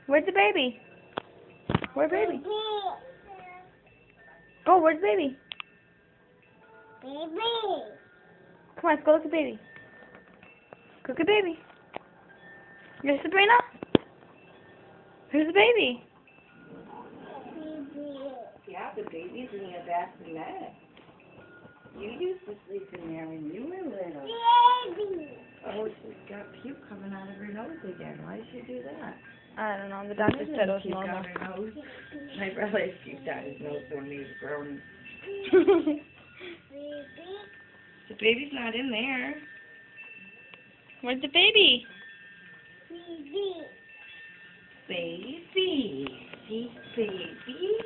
Where's the baby? Where's baby? Go, where's baby? Baby. Come on, let's go look at baby. Look at baby. Here's Sabrina. Who's the baby? Yeah, the baby's in your bassinet. You used to sleep in there when you were little. Baby. Oh, she's got puke coming out of her nose again. Why did she do that? I don't know. The doctor said it was Puke normal. out her nose. My brother has puked out his nose when he was growing. Baby. The baby's not in there. Where's the baby? Baby. Baby. See, baby.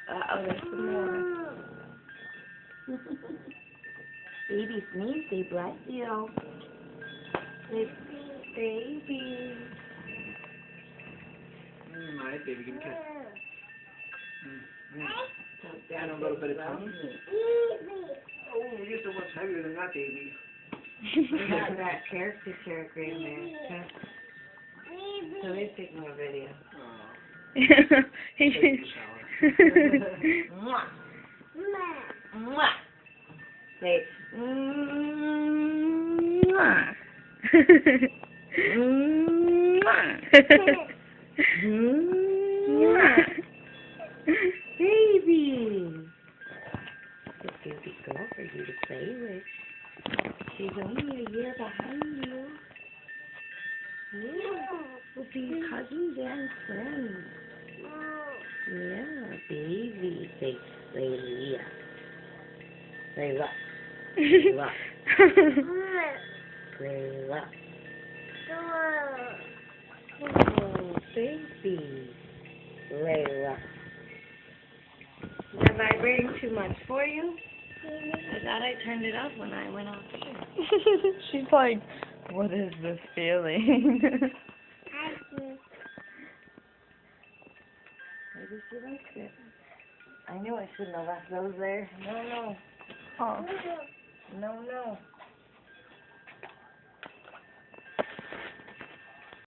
Uh-oh, there's some more. Baby sneeze, say bless you. Say, baby. Nice, baby, give me a kiss. And a little bit of tongue. Oh, you're so much heavier than that, baby. We got that caricature grandma. So he's taking a video. Oh, take a shower. Mwah. Mwah. Say, mwah. Mwah. Baby. It's a baby girl for you to play with. She's only a year behind you. Yeah, we'll be cousins and friends. Yeah, baby. Say, Layla. Layla. Layla. Layla. Oh, baby. Layla. Is that vibrating too much for you? I thought I turned it off when I went off here. She's like, what is this feeling? Maybe she likes it. I knew I shouldn't have left those there. No, no. Oh. No, no.